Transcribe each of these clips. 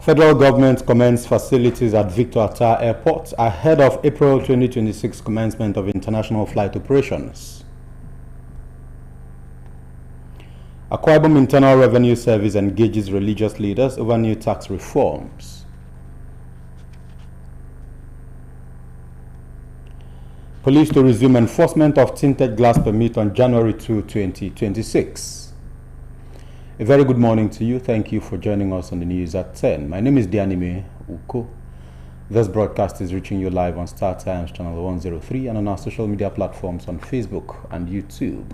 Federal government commenced facilities at Victor Atta Airport ahead of April 2026 commencement of international flight operations. Akwa Ibom Internal Revenue Service engages religious leaders over new tax reforms. Police to resume enforcement of tinted glass permit on January 2, 2026. A very good morning to you. Thank you for joining us on the news at 10. My name is Dianime Uko. This broadcast is reaching you live on Star Times channel 103 and on our social media platforms on Facebook and YouTube.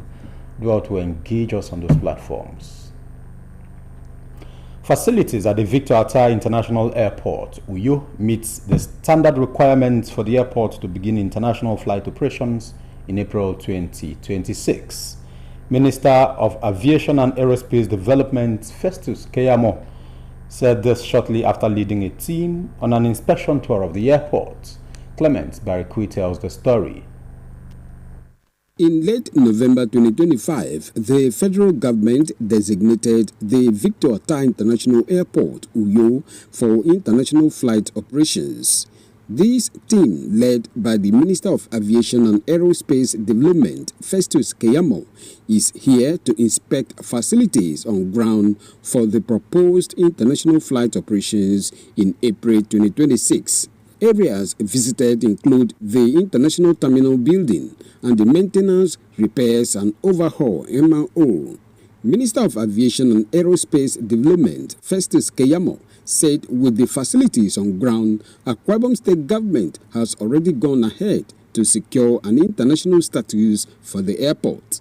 Do out to engage us on those platforms. Facilities at the Victor Atta International Airport, Uyo, meets the standard requirements for the airport to begin international flight operations in April 2026. Minister of Aviation and Aerospace Development Festus Keyamo said this shortly after leading a team on an inspection tour of the airport. Clement Barikui tells the story. In late November 2025, the federal government designated the Victor Atta International Airport, Uyo, for international flight operations. This team, led by the Minister of Aviation and Aerospace Development, Festus Keyamo, is here to inspect facilities on ground for the proposed international flight operations in April 2026. Areas visited include the International Terminal Building and the Maintenance, Repairs and Overhaul MRO. Minister of Aviation and Aerospace Development, Festus Keyamo, said with the facilities on ground, Akwa Ibom State Government has already gone ahead to secure an international status for the airport.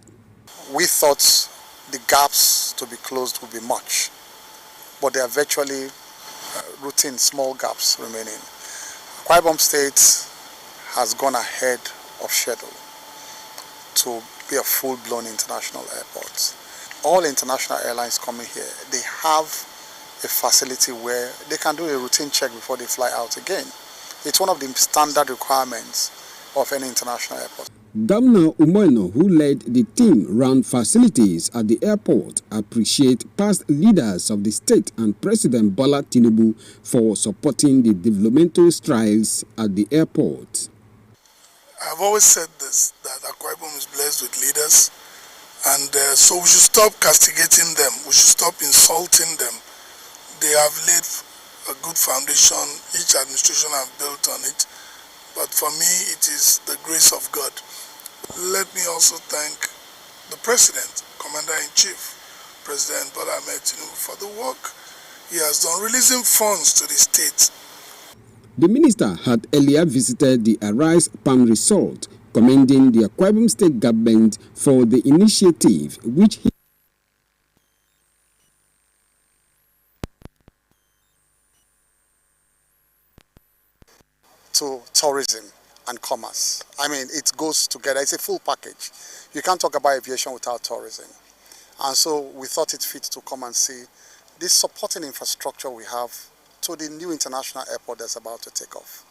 We thought the gaps to be closed would be much, but there are virtually routine small gaps remaining. Akwa Ibom State has gone ahead of schedule to be a full-blown international airport. All international airlines coming here, they have a facility where they can do a routine check before they fly out again. It's one of the standard requirements of any international airport. Governor Umoino, who led the team around facilities at the airport, appreciate past leaders of the state and President Bola Tinubu for supporting the developmental strides at the airport. I've always said this, that Akwa Ibom is blessed with leaders, and so we should stop castigating them, we should stop insulting them. They have laid a good foundation, each administration have built on it, but for me it is the grace of God. Let me also thank the President, Commander-in-Chief, President Bola Ahmed Tinubu, for the work he has done, releasing funds to the state. The minister had earlier visited the Arise Palm Resort, commending the Akwa Ibom State Government for the initiative which he to tourism and commerce. I mean, it goes together. It's a full package. You can't talk about aviation without tourism. And so we thought it fit to come and see this supporting infrastructure we have to the new international airport that's about to take off.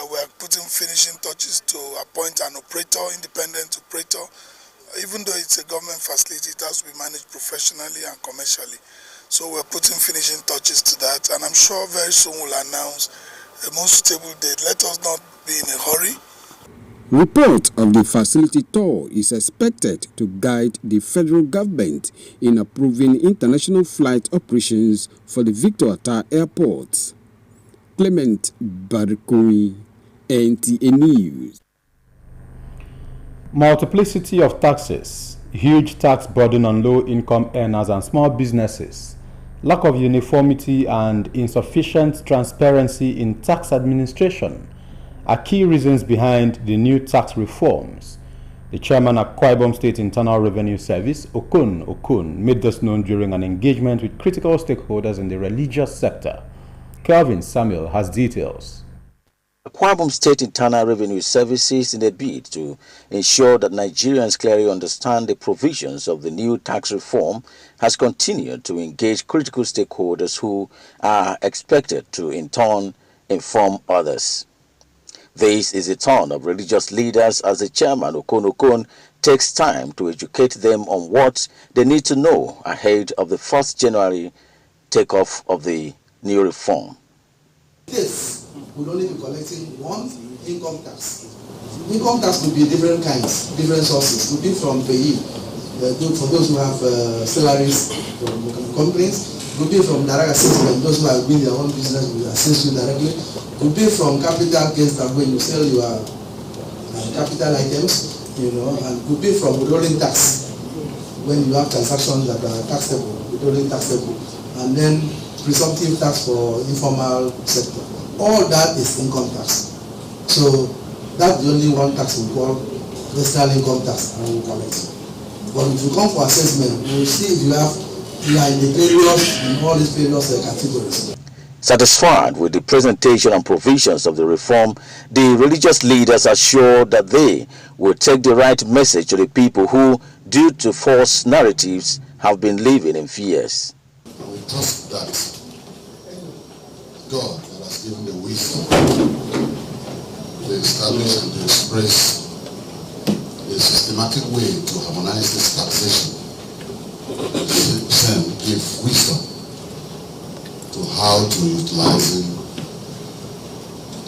We are putting finishing touches to appoint an operator, independent operator. Even though it's a government facility, it has to be managed professionally and commercially. So we're putting finishing touches to that, and I'm sure very soon we'll announce a more suitable date. Let us not be in a hurry. Report of the facility tour is expected to guide the federal government in approving international flight operations for the Victor Atta Airport. Clement Barikui, NTA News. Multiplicity of taxes, huge tax burden on low-income earners and small businesses, lack of uniformity and insufficient transparency in tax administration are key reasons behind the new tax reforms. The chairman of Akwa Ibom State Internal Revenue Service, Okun, made this known during an engagement with critical stakeholders in the religious sector. Kelvin Samuel has details. Akwa Ibom State Internal Revenue Services, in a bid to ensure that Nigerians clearly understand the provisions of the new tax reform, has continued to engage critical stakeholders who are expected to, in turn, inform others. This is a turn of religious leaders as the chairman, Okon, takes time to educate them on what they need to know ahead of the 1st January takeoff of the new reform. This would only be collecting one income tax. Income tax could be different kinds, different sources. Could be from payee, for those who have salaries from companies. Could be from direct assessment, those who have been their own business will assist you directly. Could be from capital gains that when you sell your capital items, and could be from withholding tax when you have transactions that are taxable, withholding taxable, and then presumptive tax for informal sector. All that is income tax. So that's the only one tax we call personal income tax and we collect. But if you come for assessment, we will see if you are in the various, in all these various categories. Satisfied with the presentation and provisions of the reform, the religious leaders assured that they will take the right message to the people who, due to false narratives, have been living in fears. We trust that God that has given the wisdom to establish and to express a systematic way to harmonize this taxation, and give wisdom to how to utilize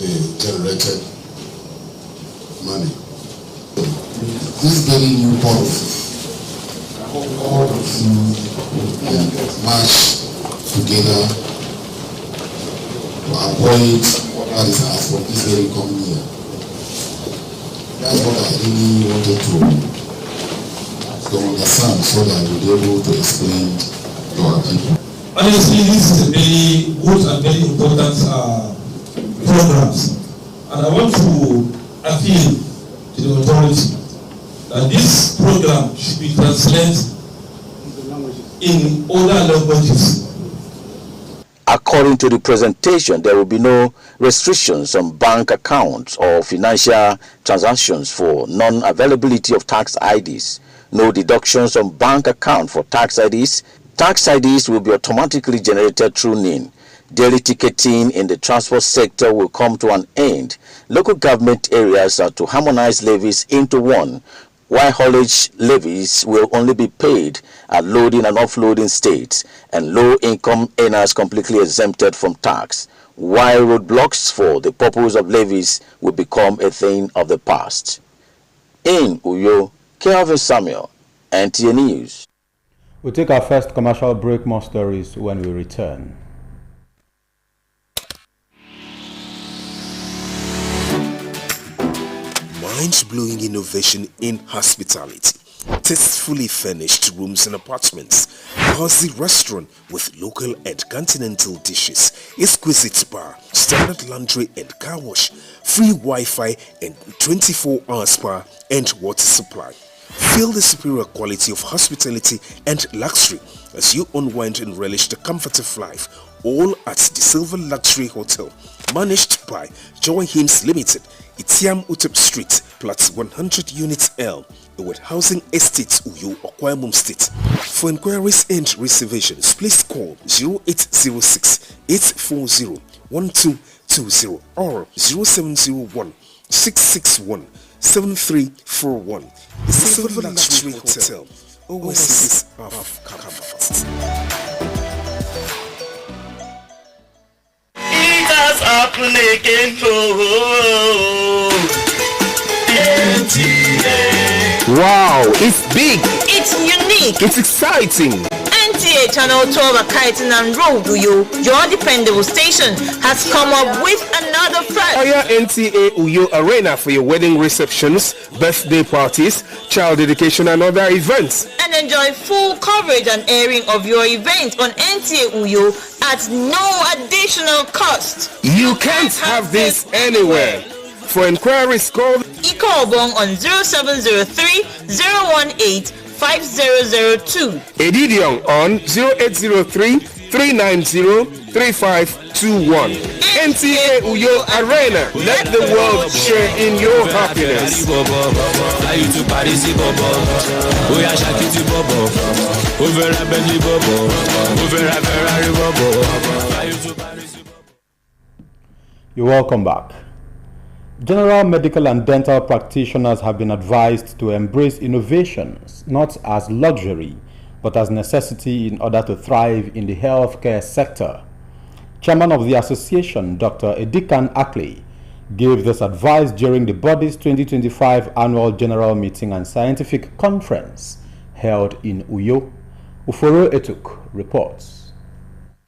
the generated money. This very new policy, all of you march together to avoid what is asked for this very coming year. That's what I really wanted to understand so that we'll be able to explain to our people. Honestly, this is a very good and very important programs, and I want to appeal to the authority that this program should be translated in other languages. According to the presentation, there will be no restrictions on bank accounts or financial transactions for non-availability of tax IDs, no deductions on bank account for tax IDs. Tax IDs will be automatically generated through NIN. Daily ticketing in the transport sector will come to an end. Local government areas are to harmonize levies into one, while haulage levies will only be paid at loading and offloading states, and low-income earners completely exempted from tax, while roadblocks for the purpose of levies will become a thing of the past. In Uyo, Kelvin Samuel, NTA News. We'll take our first commercial break. More stories when we return. Mind-blowing innovation in hospitality. Tastefully furnished rooms and apartments, cozy restaurant with local and continental dishes, exquisite bar, standard laundry and car wash, free Wi-Fi and 24-hour spa and water supply. Feel the superior quality of hospitality and luxury as you unwind and relish the comfort of life, all at the Silver Luxury Hotel, managed by Joy Hymns Limited, Itiam Utep Street, Plot 100 Units L, with Housing Estates, Uyo, Okwamum State. For inquiries and reservations, please call 0806 840 1220 or 0701 661 7341. The Silver Luxury Hotel, oasis of comfort. It has happened again NTA. Wow, it's big. It's unique. It's exciting. NTA Channel 12 at Kaitan and Road, Uyo, your dependable station, has come up with another prize. Hire NTA Uyo Arena for your wedding receptions, birthday parties, child dedication and other events. And enjoy full coverage and airing of your event on NTA Uyo at no additional cost. You can't have this anywhere. For inquiries, call Ikobong on 0703 018 5002. Edidion on 0803 390 3521. NTA Uyo Arena. Let the world share in your happiness. You're welcome back. General medical and dental practitioners have been advised to embrace innovations not as luxury but as necessity in order to thrive in the healthcare sector. Chairman of the association, Dr. Edikan Ackley, gave this advice during the body's 2025 annual general meeting and scientific conference held in Uyo. Uforo Etuk reports.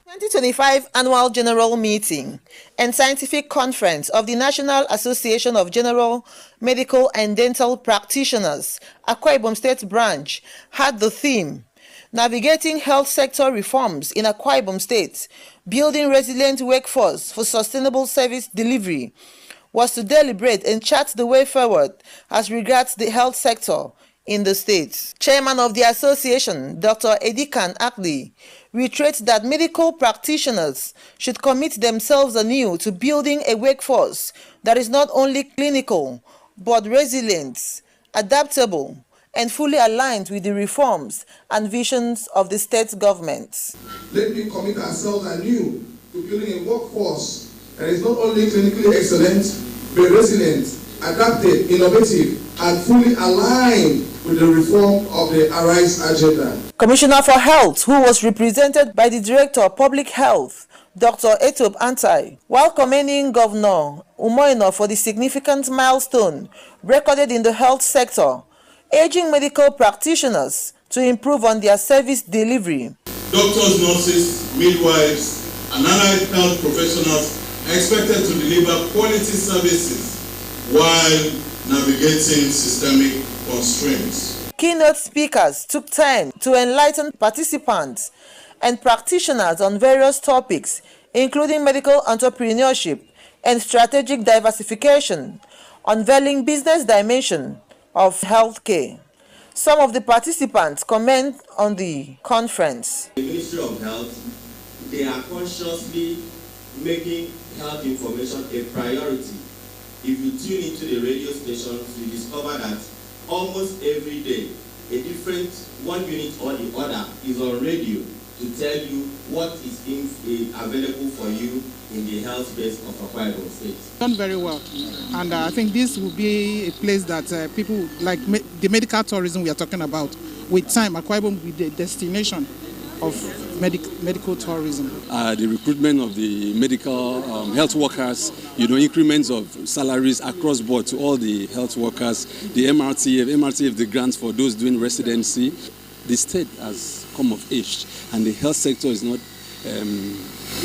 2025 Annual General Meeting and Scientific Conference of the National Association of General Medical and Dental Practitioners, Akwa Ibom State Branch, had the theme, Navigating Health Sector Reforms in Akwa Ibom State, Building Resilient Workforce for Sustainable Service Delivery, was to deliberate and chart the way forward as regards the health sector in the state. Chairman of the association, Dr. Edikan Ackley, reiterates that medical practitioners should commit themselves anew to building a workforce that is not only clinical, but resilient, adaptable, and fully aligned with the reforms and visions of the state government. Let me commit ourselves anew to building a workforce that is not only clinically excellent, but resilient, adapted, innovative, and fully aligned with the reform of the Arise agenda. Commissioner for Health, who was represented by the Director of Public Health, Dr. Etob Antai, while commending Governor Umoino for the significant milestone recorded in the health sector, urging medical practitioners to improve on their service delivery. Doctors, nurses, midwives, and allied health professionals are expected to deliver quality services while navigating systemic constraints. Keynote speakers took time to enlighten participants and practitioners on various topics, including medical entrepreneurship and strategic diversification, unveiling business dimension of healthcare. Some of the participants comment on the conference. The Ministry of Health, they are consciously making health information a priority. If you tune into the radio stations, you discover that almost every day, a different one unit or the other is on radio to tell you what is available for you in the health base of Akwa Ibom State. Done very well, and I think this will be a place that people like the medical tourism we are talking about. With time, Akwa Ibom will be the destination of medical tourism. The recruitment of the medical health workers, increments of salaries across board to all the health workers, the MRTF, the grants for those doing residency. The state has come of age, and the health sector is not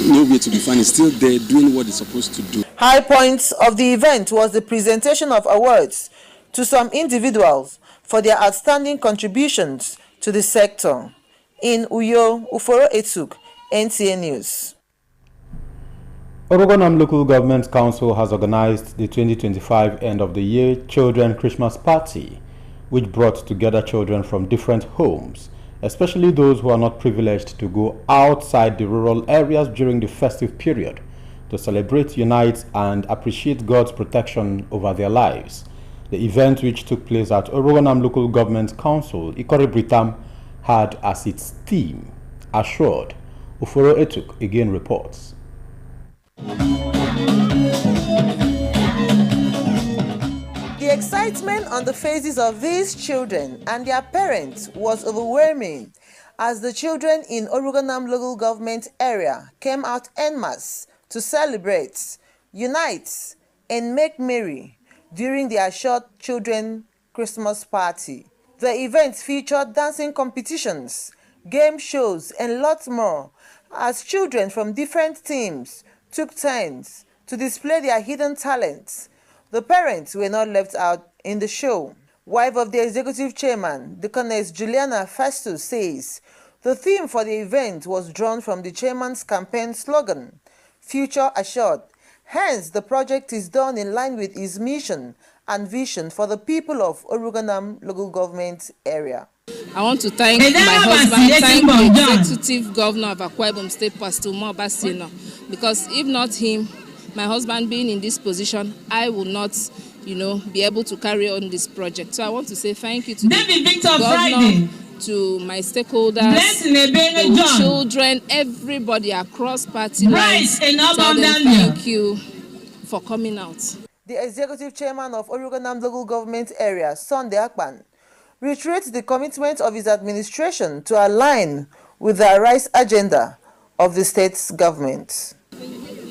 nowhere to be found. It's still there doing what it's supposed to do. High points of the event was the presentation of awards to some individuals for their outstanding contributions to the sector. In Uyo, Uforo Etuk, NTA News. Orogonam Local Government Council has organized the 2025 End of the Year Children Christmas Party, which brought together children from different homes, especially those who are not privileged to go outside the rural areas during the festive period, to celebrate, unite, and appreciate God's protection over their lives. The event, which took place at Orogonam Local Government Council, Ikore Britam, had as its theme, Assured. Uforo Etuk again reports. The excitement on the faces of these children and their parents was overwhelming as the children in Orogonam Local Government area came out en masse to celebrate, unite, and make merry during the Assured Children Christmas Party. The event featured dancing competitions, game shows, and lots more as children from different teams took turns to display their hidden talents. The parents were not left out in the show. Wife of the executive chairman, Deaconess Juliana Festus, says the theme for the event was drawn from the chairman's campaign slogan, Future Assured. Hence, the project is done in line with his mission and vision for the people of Orogonam Local Government area. I want to thank my husband, thank the executive governor of Akwa Ibom State, Pastor Mo Basino, because if not him, my husband being in this position, I will not, be able to carry on this project. So I want to say thank you to the governor, to my stakeholders, the children, everybody across party lines. Tell them thank you for coming out. The executive chairman of Orogonam Local Government area, Sunday Akpan, reiterates the commitment of his administration to align with the Arise agenda of the state's government.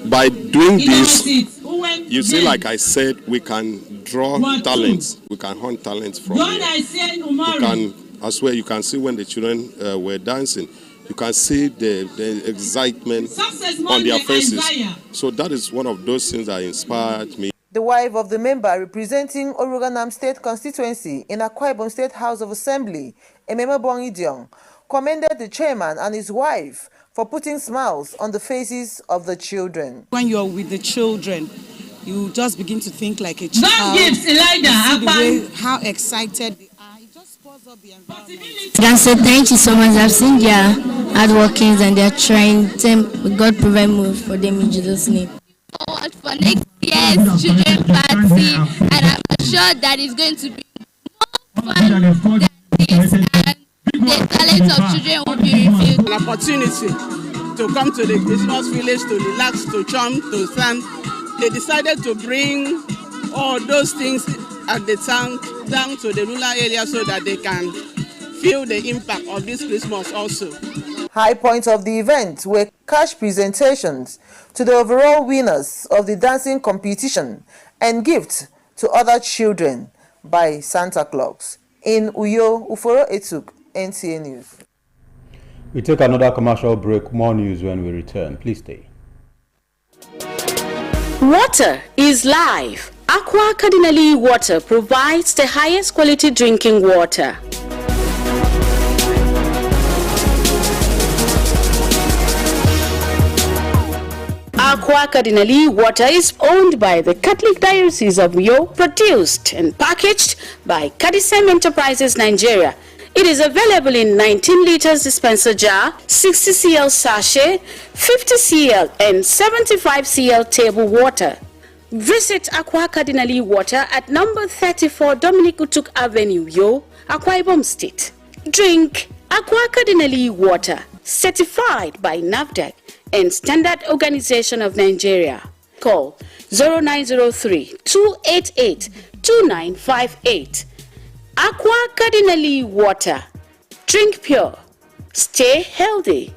By doing this, you see, like I said, we can draw talents. We can hunt talents from here. You can, as well, you can see when the children were dancing, you can see the excitement on their faces. So that is one of those things that inspired me. The wife of the member representing Oruganam State constituency in Akwa Ibom State House of Assembly, Ememe Bongidion, commended the chairman and his wife for putting smiles on the faces of the children. When you're with the children, you just begin to think like a child. How excited they are. It just spurs up the environment. I can say thank you so much. I've seen their hard workings and their trying. God provide more for them in Jesus' name. Forward for next year's children party, and I'm sure that it's going to be more fun than this, and the talent of children will be revealed. An opportunity to come to the Christmas village to relax, to jump, to stand. They decided to bring all those things at the town down to the rural area so that they can feel the impact of this Christmas also. High points of the event were cash presentations to the overall winners of the dancing competition and gifts to other children by Santa Claus. In Uyo, Uforo Etuk, NTA News. We take another commercial break. More news when we return. Please stay. Water is life. Aqua Cardinali Water provides the highest quality drinking water. Aqua Cardinali Water is owned by the Catholic Diocese of Uyo, produced and packaged by Cadisem Enterprises Nigeria. It is available in 19 liters dispenser jar, 60 cl sachet, 50 cl and 75 cl table water. Visit Aqua Cardinali Water at number 34 Dominic Utuk Avenue, Uyo, Akwa Ibom State. Drink Aqua Cardinali Water, certified by NAFDAC and Standard Organization of Nigeria. Call 0903-288-2958. Aqua Cardinali Water. Drink pure. Stay healthy.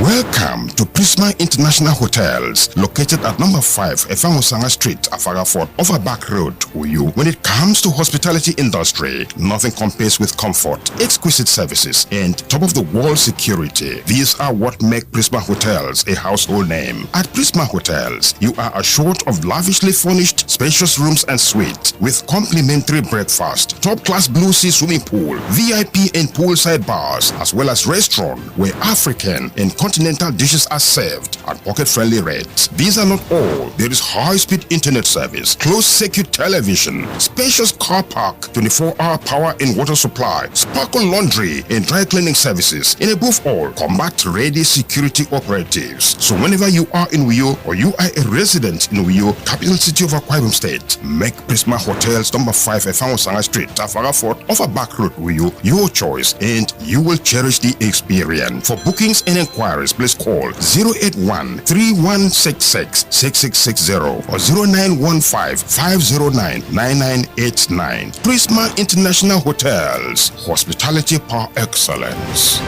Welcome to Prisma International Hotels, located at number 5 Efamosanga Street, Afarafort, Overback Road, Uyu. When it comes to hospitality industry, nothing compares with comfort, exquisite services, and top-of-the-world security. These are what make Prisma Hotels a household name. At Prisma Hotels, you are assured of lavishly furnished, spacious rooms and suites with complimentary breakfast, top-class Blue Sea swimming pool, VIP and poolside bars, as well as restaurant where African and continental dishes are served at pocket-friendly rates. These are not all. There is high-speed internet service, closed-circuit television, spacious car park, 24-hour power and water supply, sparkle laundry and dry cleaning services, and above all, combat-ready security operatives. So whenever you are in Uyo or you are a resident in Uyo, capital city of Akwa Ibom State, make Prisma Hotels number 5 Efamosanga Street, Tafarafort, Overback Road, Uyo, your choice, and you will cherish the experience. For bookings and inquiries, please call 081-3166-6660 or 0915-509-9989. Prisma International Hotels, hospitality par excellence.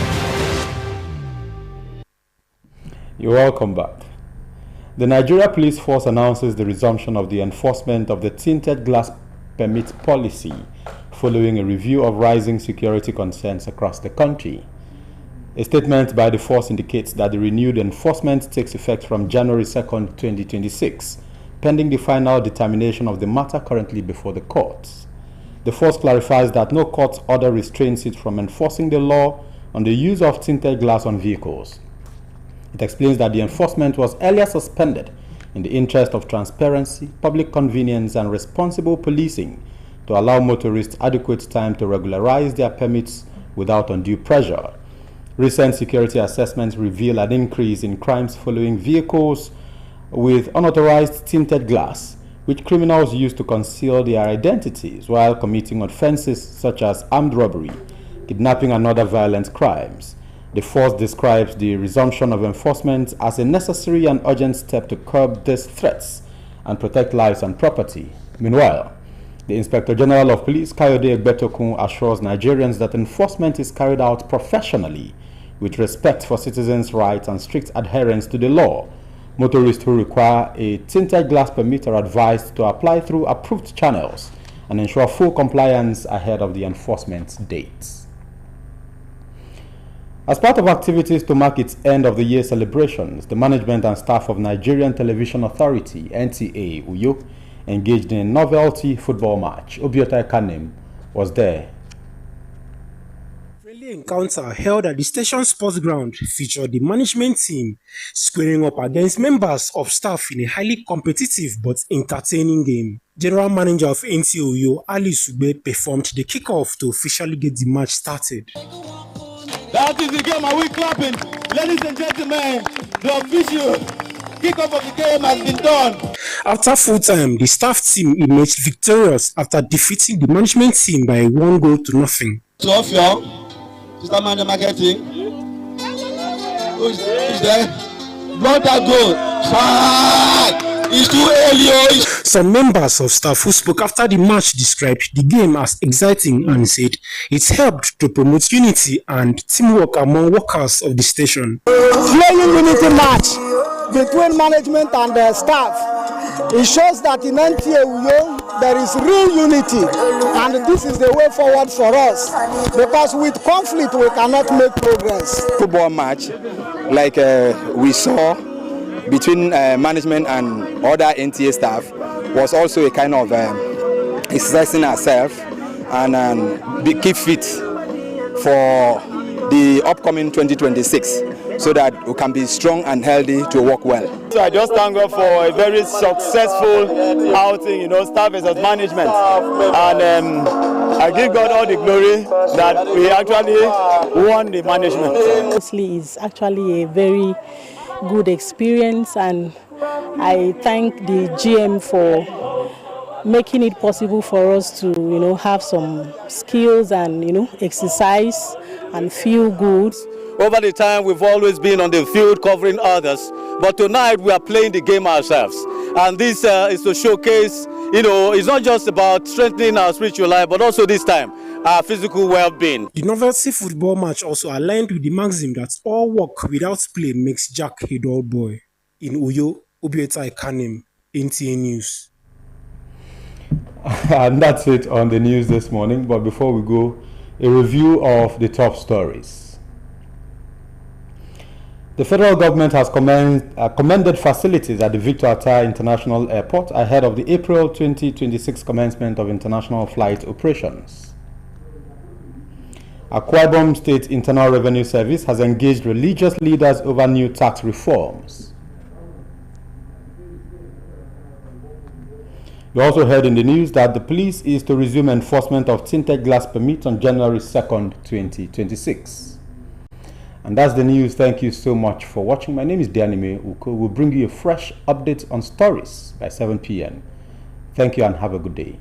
You're welcome back. The Nigeria Police Force announces the resumption of the enforcement of the tinted glass permit policy following a review of rising security concerns across the country. A statement by the force indicates that the renewed enforcement takes effect from January 2nd, 2026, pending the final determination of the matter currently before the courts. The force clarifies that no court order restrains it from enforcing the law on the use of tinted glass on vehicles. It explains that the enforcement was earlier suspended in the interest of transparency, public convenience, and responsible policing to allow motorists adequate time to regularize their permits without undue pressure. Recent security assessments reveal an increase in crimes following vehicles with unauthorized tinted glass, which criminals use to conceal their identities while committing offenses such as armed robbery, kidnapping, and other violent crimes. The force describes the resumption of enforcement as a necessary and urgent step to curb these threats and protect lives and property. Meanwhile, The Inspector General of Police, Kayode Egbetokun, assures Nigerians that enforcement is carried out professionally with respect for citizens' rights and strict adherence to the law. Motorists who require a tinted glass permit are advised to apply through approved channels and ensure full compliance ahead of the enforcement dates. As part of activities to mark its end of the year celebrations, the management and staff of Nigerian Television Authority, NTA, Uyo, engaged in a novelty football match. Obiota Kanem was there. Friendly encounter held at the station sports ground featured the management team squaring up against members of staff in a highly competitive but entertaining game. General Manager of NTA Uyo, Ali Sube, performed the kickoff to officially get the match started. That is the game, are we clapping? Ladies and gentlemen, the official kickoff of the game has been done. After full time, the staff team emerged victorious after defeating the management team by 1-0. So off y'all, Mr. Manager Marketing. Who's there? Not that goal. Fine. It's too early. Some members of staff who spoke after the match described the game as exciting and said it helped to promote unity and teamwork among workers of the station. Playing unity match between management and the staff, it shows that in NTA Uyo there is real unity, and this is the way forward for us, because with conflict we cannot make progress. Football match like we saw between management and other NTA staff was also a kind of exercising ourselves and keep fit for the upcoming 2026 so that we can be strong and healthy to work well. So I just thank God for a very successful outing, staff versus management. And I give God all the glory that we actually won the management. Honestly, it's actually a very good experience, and I thank the GM for making it possible for us to have some skills and exercise and feel good. Over the time we've always been on the field covering others, but tonight we are playing the game ourselves, and this is to showcase it's not just about strengthening our spiritual life, but also this time our physical well-being. The novelty football match also aligned with the maxim that all work without play makes Jack a dull boy. In Uyo, Obieta Ekanem, NTA News. And that's it on the news this morning. But before we go, a review of the top stories. The federal government has commended facilities at the Victor Attah International Airport ahead of the April 2026 commencement of international flight operations. Akwa Ibom State Internal Revenue Service has engaged religious leaders over new tax reforms. You also heard in the news that the police is to resume enforcement of tinted glass permit on January 2nd, 2026. And that's the news. Thank you so much for watching. My name is Dianime Uko. We'll bring you a fresh update on stories by 7 p.m. Thank you and have a good day.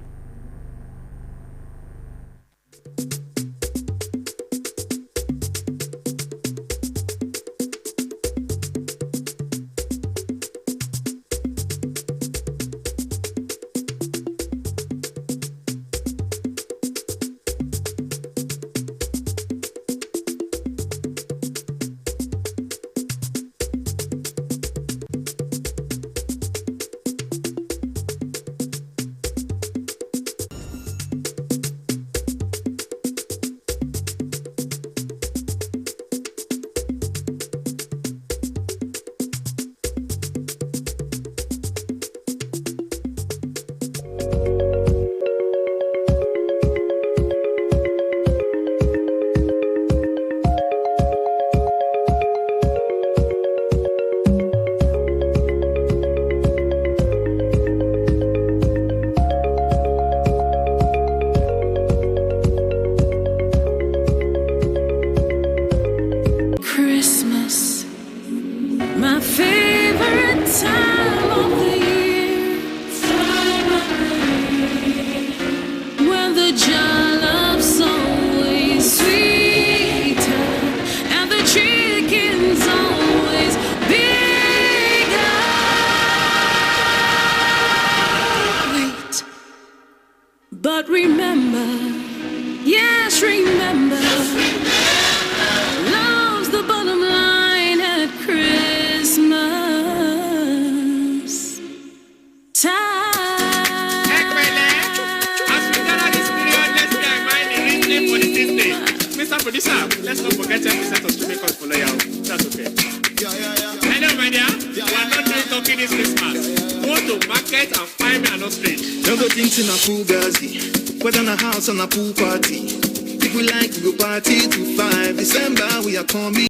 forget 10% of student cost for lawyer. That's okay. Hello, my dear. We are not doing talking this Christmas. Go to market and find me an ostrich. Don't go things in a pool, gazi. Whether in a house or a pool party. If we like to go party to 5 December, we are coming.